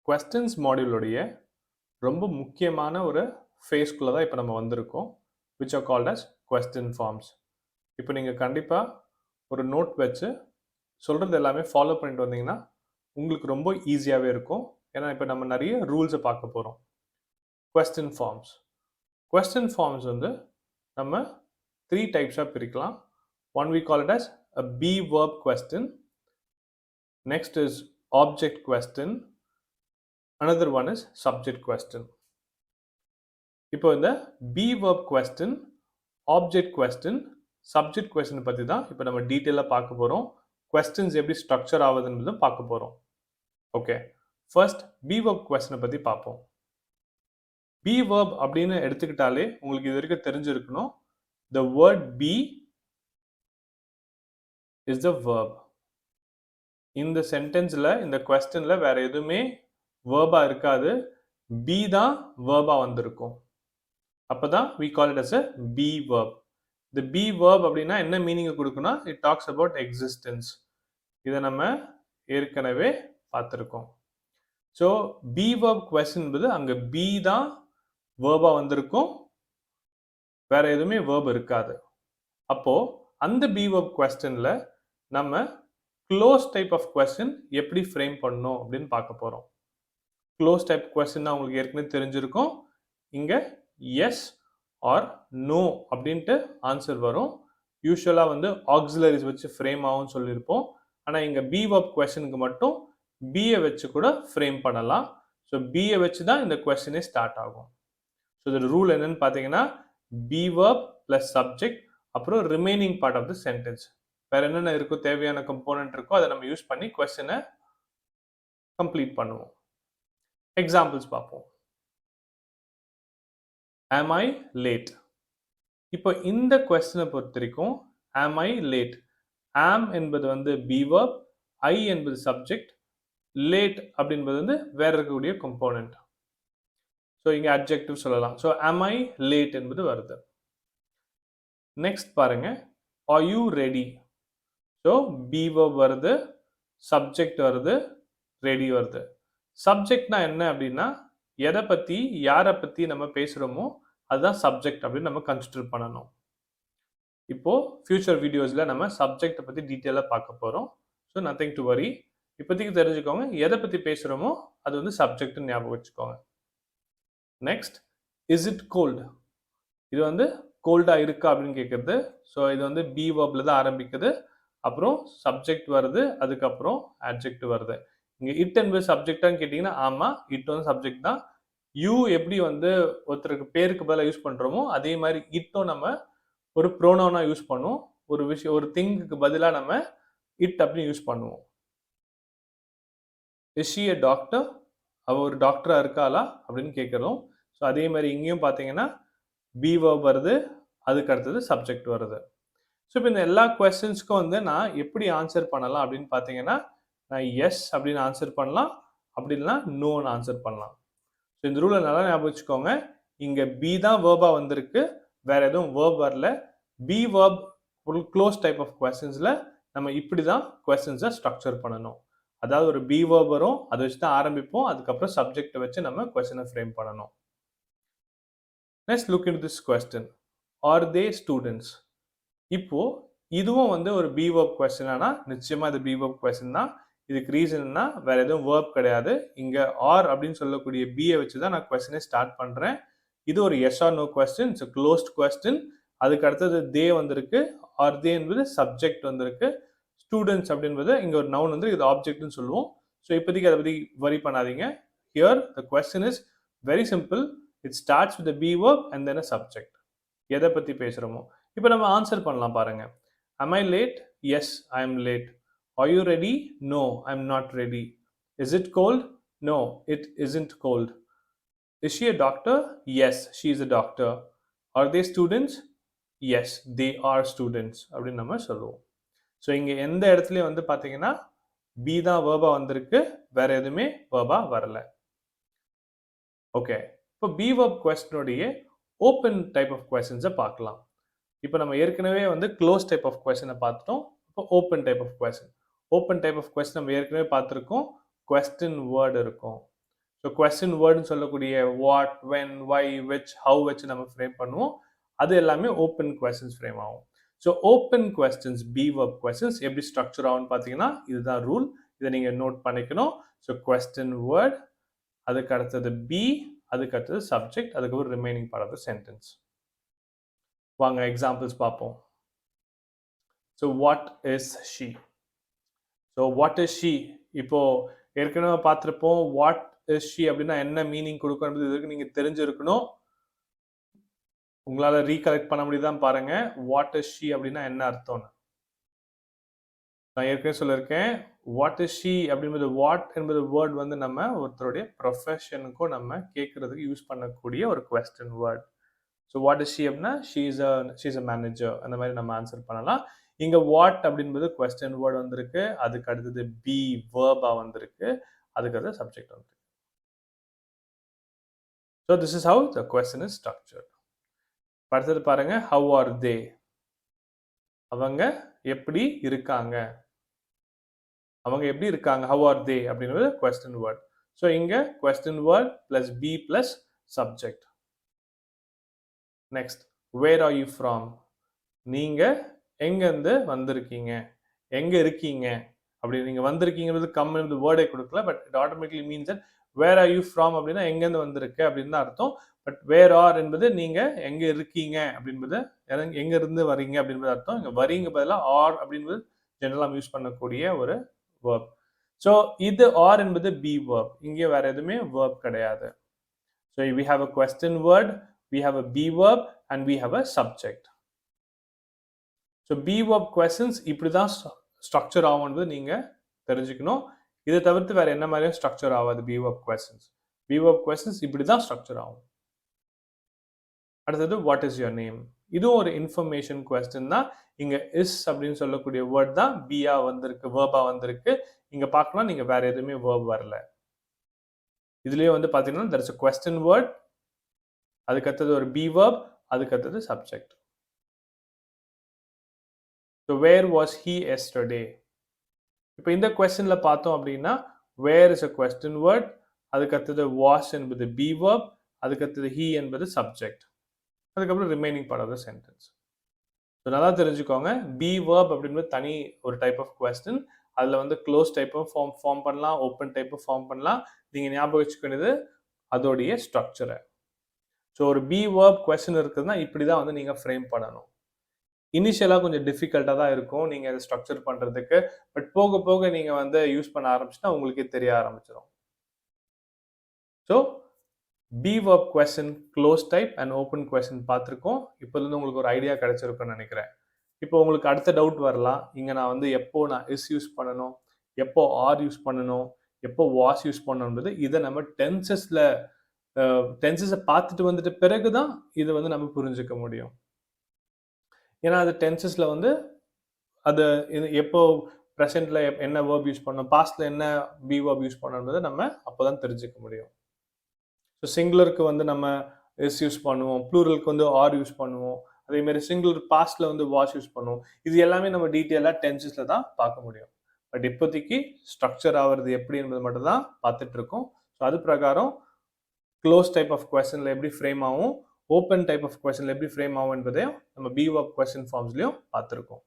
Questions மாடியூலுடைய ரொம்ப முக்கியமான ஒரு ஃபேஸ்க்குள்ளே தான் இப்போ நம்ம வந்திருக்கோம், which are called as question forms. இப்போ நீங்கள் கண்டிப்பாக ஒரு நோட் வச்சு சொல்கிறது எல்லாமே ஃபாலோ பண்ணிட்டு வந்தீங்கன்னா உங்களுக்கு ரொம்ப ஈஸியாகவே இருக்கும். ஏன்னா இப்போ நம்ம நிறைய ரூல்ஸை பார்க்க போகிறோம். கொஸ்டின் ஃபார்ம்ஸ் வந்து நம்ம 3 டைப்ஸாக பிரிக்கலாம். One we call it as a be verb question. Next is object question. Another one is subject question. இப்போ இந்த be verb question, object question, subject question பற்றி தான் இப்போ நம்ம டீட்டெயிலாக பார்க்க போகிறோம். questions எப்படி ஸ்ட்ரக்சர் ஆகுதுன்றதும் பார்க்க போகிறோம். Okay, first be verb question பற்றி பார்ப்போம். be verb அப்படின்னு எடுத்துக்கிட்டாலே உங்களுக்கு இது வரைக்கும் தெரிஞ்சிருக்கணும். The word be is the verb. இந்த சென்டென்ஸில் இந்த கொஸ்டினில் வேற எதுவுமே வேர்பா இருக்காது, பி தான் வேர்பா வந்திருக்கும். அப்போ தான் we call it as a be verb. இந்த be verb அப்படின்னா என்ன மீனிங்கை கொடுக்குன்னா, it talks about existence. இதை நம்ம ஏற்கனவே பார்த்துருக்கோம். ஸோ be verb question என்பது அங்கே பி தான் வேர்பா வந்திருக்கும், வேற எதுவுமே வேர்ப் இருக்காது. அப்போ அந்த be verb questionல நம்ம க்ளோஸ் டைப் ஆஃப் கொஸ்டின் எப்படி ஃப்ரேம் பண்ணணும் அப்படின்னு பார்க்க போகிறோம். க்ளோஸ் டைப் கொஸ்டின் உங்களுக்கு ஏற்கனவே தெரிஞ்சிருக்கும். இங்கே எஸ் ஆர் நோ அப்படின்ட்டு ஆன்சர் வரும். யூஸ்வலாக வந்து ஆக்சிலரிஸ் வச்சு ஃப்ரேம் ஆகும்னு சொல்லியிருப்போம். ஆனால் இங்கே be verb கொஸ்டினுக்கு மட்டும் பியை வச்சு கூட ஃப்ரேம் பண்ணலாம். ஸோ பியை வச்சு தான் இந்த கொஸ்டினே ஸ்டார்ட் ஆகும். ஸோ இதோட ரூல் என்னன்னு பார்த்தீங்கன்னா, be verb ப்ளஸ் சப்ஜெக்ட் அப்புறம் remaining part of the sentence. வேற என்னென்ன இருக்கோ, தேவையான கம்போனன்ட் இருக்கோ அதை நம்ம யூஸ் பண்ணி கொஸ்டினை கம்ப்ளீட் பண்ணுவோம். எக்ஸாம்பிள்ஸ் பார்ப்போம். am I late? இப்போ இந்த கொஸ்டினை பொறுத்த வரைக்கும் am I late, am என்பது வந்து be verb, I என்பது சப்ஜெக்ட், late அப்படின்றது வந்து வேற இருக்கக்கூடிய கம்போனன்ட். ஸோ இங்கே அட்ஜெக்டிவ் சொல்லலாம். ஸோ am I late என்பது வருது. நெக்ஸ்ட் பாருங்க, are you ready? So be verb வருது, சப்ஜெக்ட் வருது, ரெடி வருது. சப்ஜெக்ட்னா என்ன அப்படின்னா, எதை பற்றி யாரை பற்றி நம்ம பேசுகிறோமோ அதுதான் சப்ஜெக்ட் அப்படின்னு நம்ம கன்சிடர் பண்ணணும். இப்போது ஃபியூச்சர் வீடியோஸில் நம்ம சப்ஜெக்டை பற்றி டீட்டெயிலாக பார்க்க போகிறோம். So nothing to worry. இப்போதைக்கு தெரிஞ்சுக்கோங்க, எதை பற்றி பேசுகிறோமோ அது வந்து சப்ஜெக்ட்னு ஞாபகம் வச்சுக்கோங்க. Next, is it cold? இது வந்து கோல்டாக இருக்கா அப்படின்னு கேட்குறது. ஸோ இது வந்து be verbல தான் ஆரம்பிக்குது, அப்புறம் சப்ஜெக்ட் வருது, அதுக்கப்புறம் adjective வருது. இங்கே இட் என்பது சப்ஜெக்டான்னு கேட்டிங்கன்னா ஆமாம், இட் வந்து சப்ஜெக்ட் தான். யூ எப்படி வந்து ஒருத்தருக்கு பேருக்கு பதிலாக யூஸ் பண்ணுறோமோ அதே மாதிரி இட்டும் நம்ம ஒரு ப்ரோனவுனாக யூஸ் பண்ணுவோம். ஒரு விஷயம், ஒரு திங்குக்கு பதிலாக நம்ம இட் அப்படின்னு யூஸ் பண்ணுவோம். Is she a doctor? அவள் ஒரு டாக்டராக இருக்காளா அப்படின்னு கேட்குறோம். ஸோ அதே மாதிரி இங்கேயும் பார்த்தீங்கன்னா be verb வருது, அதுக்கு அடுத்தது சப்ஜெக்ட் வருது. ஸோ இப்போ இந்த எல்லா கொஸ்டின்ஸ்க்கும் வந்து நான் எப்படி ஆன்சர் பண்ணலாம் அப்படின்னு பார்த்தீங்கன்னா, நான் எஸ் அப்படின்னு ஆன்சர் பண்ணலாம், அப்படி இல்லைனா நோன்னு ஆன்சர் பண்ணலாம். ஸோ இந்த ரூலை நல்லா ஞாபகம் வச்சுக்கோங்க. இங்கே பி தான் வேர்பாக வந்திருக்கு, வேற எதுவும் வேர்ப் வரல. Be verb close type of கொஸ்டின்ஸில் நம்ம இப்படி தான் கொஸ்டின்ஸை ஸ்ட்ரக்சர் பண்ணணும். அதாவது ஒரு பி வேர்ப் வரும், அதை வச்சு தான் ஆரம்பிப்போம், அதுக்கப்புறம் சப்ஜெக்டை வச்சு நம்ம கொஸ்டினை ஃப்ரேம் பண்ணணும். Let's look into this question. Are they students? இப்போ இதுவும் வந்து ஒரு be verb question ஆனா நிச்சயமா இது be verb question தான். இதுக்கு ரீசன்னா வேற எதுவும் verb கிடையாது. இங்க are அப்படின்னு சொல்லக்கூடிய be வச்சு தான் நான் கொஸ்டினை ஸ்டார்ட் பண்றேன். இது ஒரு yes or no question, it's a closed question. அதுக்கு அடுத்தது they வந்திருக்கு, are they என்பது subject வந்திருக்கு, students அப்படின்றது இங்க ஒரு noun வந்து இது ஆப்ஜெக்ட்னு சொல்லுவோம். ஸோ இப்போதைக்கு அதை பற்றி வரி பண்ணாதீங்க. Here the question is very simple. It starts with a be verb and then a subject. எதை பற்றி பேசுகிறோமோ இப்போ நம்ம ஆன்சர் பண்ணலாம் பாருங்க. Am I late? Yes, I am late. Are you ready? No, I am not ready. Is it cold? No, it isn't cold. Is she a doctor? Yes, she is a doctor. Are they students? Yes, they are students அப்படின்னு நம்ம சொல்லுவோம். So இங்கே எந்த இடத்துலையும் வந்து பார்த்தீங்கன்னா B தான் வேர்பா வந்திருக்கு, வேற எதுவுமே வேர்பா வரல. ஓகே, இப்போ be verb கொஸ்டினுடைய ஓப்பன் டைப் ஆஃப் கொஸ்டின்ஸை பார்க்கலாம். இப்போ நம்ம ஏற்கனவே வந்து க்ளோஸ் டைப் ஆஃப் கொஸ்டினை பார்த்துட்டோம். இப்போ open type of question. Open type of question நம்ம ஏற்கனவே பார்த்துருக்கோம். கொஸ்டின் வேர்டு இருக்கும், ஸோ கொஸ்டின் வேர்டுன்னு சொல்லக்கூடிய what, when, why, which, how வச்சு நம்ம ஃப்ரேம் பண்ணுவோம். அது எல்லாமே ஓப்பன் கொஸ்டின்ஸ் ஃப்ரேம் ஆகும். So open questions, B verb questions எப்படி ஸ்ட்ரக்சர் ஆகும்னு பார்த்தீங்கன்னா, இதுதான் ரூல். இதை நீங்கள் நோட் பண்ணிக்கணும். ஸோ கொஸ்டின் வேர்ட், அதுக்கு அடுத்தது பி, அதுக்கு அடுத்தது சப்ஜெக்ட், அதுக்கப்புறம் remaining part of the sentence. வாங்க எக்ஸாம்பிள்ஸ் பார்ப்போம். So what is she? So what is she? இப்போ ஏற்கனவே பார்த்துருப்போம். வாட் இஸ் ஷீ அப்படின்னா என்ன மீனிங் கொடுக்கும் இதுக்கு நீங்க தெரிஞ்சிருக்கணும். உங்களால ரீகலெக்ட் பண்ண முடியுதான் பாருங்க. வாட் இஸ் ஷீ அப்படின்னா என்ன அர்த்தம்னு நான் ஏற்கனவே சொல்லியிருக்கேன். வாட் இஸ் ஷீ அப்படின்றது, வாட் என்பது வேர்ட் வந்து நம்ம ஒருத்தருடைய ப்ரொஃபஷனுக்கும் நம்ம கேட்கறதுக்கு யூஸ் பண்ணக்கூடிய ஒரு question word. So what is she அப்படின்னா ஷீ இஸ் அ மேனேஜர், அந்த மாதிரி நம்ம ஆன்சர் பண்ணலாம். இங்க வாட் அப்படின்றது கொஸ்டின் வேர்ட் வந்திருக்கு. அதுக்கு அடுத்தது பி வேர்பா வந்திருக்கு. அதுக்கு அடுத்தது சப்ஜெக்ட் வந்திருக்கு. So this is how the question is structured. அடுத்தது பாருங்க, how are they? அவங்க எப்படி இருக்காங்க? அவங்க எப்படி இருக்காங்க? How are they அப்படின்றது question word. So இங்க question word plus be plus subject. Next, where are you from? நீங்க எங்க இருந்து வந்திருக்கீங்க? எங்க இருக்கீங்க? அப்படி நீங்க வந்திருக்கீங்கிறது கம் இந்த வேர்டே கொடுக்கல, but it automatically means that where are you from அப்படின்னா எங்கேருந்து வந்திருக்கு அப்படின்னு தான் அர்த்தம். பட் வேர் ஆர் என்பது நீங்க எங்க இருக்கீங்க அப்படின்பது, எங்க இருந்து வரீங்க அப்படின்பது அர்த்தம். இங்க வரீங்க பதிலாக ஆர் அப்படின்பது ஜெனரலாக யூஸ் பண்ணக்கூடிய ஒரு வேர்ப். ஸோ இது ஆர் என்பது பி வேர்ப். இங்கே வேற எதுவுமே வேர்ப் கிடையாது. So we have a question word, we have a be verb and we have a subject. So B verb questions இப்படி தான் ஸ்ட்ரக்சர் ஆகும்ன்றது நீங்கள் தெரிஞ்சுக்கணும். இதை தவிர்த்து வேறு என்ன மாதிரியும் ஸ்ட்ரக்சர் ஆகாது B verb questions. B verb questions இப்படி தான் ஸ்ட்ரக்சர் ஆகும். அடுத்தது வாட் இஸ் யுவர் நேம்? இதுவும் ஒரு இன்ஃபர்மேஷன் கொஸ்டின் தான். இங்கே இஸ் அப்படின்னு சொல்லக்கூடிய வேர்ட் தான் பியா வந்திருக்கு, வேர்பா வந்திருக்கு. இங்கே பார்க்கலாம் நீங்கள் வேறு எதுவுமே வேர்ப் வரல. இதுலேயே வந்து பார்த்தீங்கன்னா there is a question word, அதுக்கு அடுத்தது ஒரு பி வெர்ப், அதுக்கு அடுத்தது subject. So where was he yesterday? இப்போ இந்த கொஸ்டின்ல பார்த்தோம் அப்படின்னா where is a question word, அதுக்கு அடுத்தது was என்பது be verb, அதுக்கு அடுத்தது he என்பது subject, அதுக்கப்புறம் remaining part of the sentence. So நல்லா தெரிஞ்சுக்கோங்க, be verb அப்படின்றது தனி ஒரு டைப் ஆஃப் கொஸ்டின். அதில் வந்து க்ளோஸ் டைப்பும் ஃபார்ம் பண்ணலாம், ஓப்பன் டைப்பும் ஃபார்ம் பண்ணலாம். நீங்கள் ஞாபகம் வச்சுக்க வேண்டியது அதோடைய ஸ்ட்ரக்சரை. ஸோ ஒரு be verb கொஸ்டின் இருக்குதுன்னா இப்படி தான் வந்து நீங்கள் ஃப்ரேம் பண்ணணும். இனிஷியலாக கொஞ்சம் டிஃபிகல்ட்டாக தான் இருக்கும் நீங்கள் அதை ஸ்ட்ரக்சர் பண்ணுறதுக்கு. பட் போக போக நீங்கள் வந்து யூஸ் பண்ண ஆரம்பிச்சுன்னா உங்களுக்கே தெரிய ஆரம்பிச்சிடும். So B verb question, close type and open question பார்த்துருக்கோம். இப்போலேருந்து உங்களுக்கு ஒரு ஐடியா கிடைச்சிருக்குன்னு நினைக்கிறேன். இப்போ உங்களுக்கு அடுத்த டவுட் வரலாம், இங்கே நான் வந்து எப்போ நான் இஸ் யூஸ் பண்ணணும், எப்போ ஆர் யூஸ் பண்ணணும், எப்போ வாஸ் யூஸ் பண்ணணுன்றது இதை நம்ம டென்சஸை பார்த்துட்டு வந்துட்டு பிறகு தான் இதை வந்து நம்ம புரிஞ்சுக்க முடியும். ஏன்னா அது டென்சஸில் வந்து அது எப்போ ப்ரெசென்ட்டில் என்ன வேர்ப் யூஸ் பண்ணணும், பாஸ்டில் என்ன பி வேர்ப் யூஸ் பண்ணணுன்றதை நம்ம அப்போ தான் தெரிஞ்சுக்க முடியும். ஸோ சிங்குலருக்கு வந்து நம்ம எஸ் யூஸ் பண்ணுவோம், ப்ளூரலுக்கு வந்து ஆர் யூஸ் பண்ணுவோம், அதேமாதிரி சிங்குலர் பாஸ்டில் வந்து வாஷ் யூஸ் பண்ணுவோம். இது எல்லாமே நம்ம டீட்டெயிலாக டென்சஸில் தான் பார்க்க முடியும். பட் இப்போதைக்கு ஸ்ட்ரக்சர் ஆகிறது எப்படி என்பது மட்டும் தான் பார்த்துட்டு இருக்கோம். ஸோ அது பிரகாரம் க்ளோஸ் டைப் ஆஃப் கொஸ்டினில் எப்படி ஃப்ரேம் ஆகும், ஓப்பன் டைப் ஆஃப் கொஸ்டினில் எப்படி ஃப்ரேம் ஆகும் என்பதையும் நம்ம பி வெர்ப் கொஸ்டின் ஃபார்ம்ஸ்லையும் பார்த்துருக்கோம்.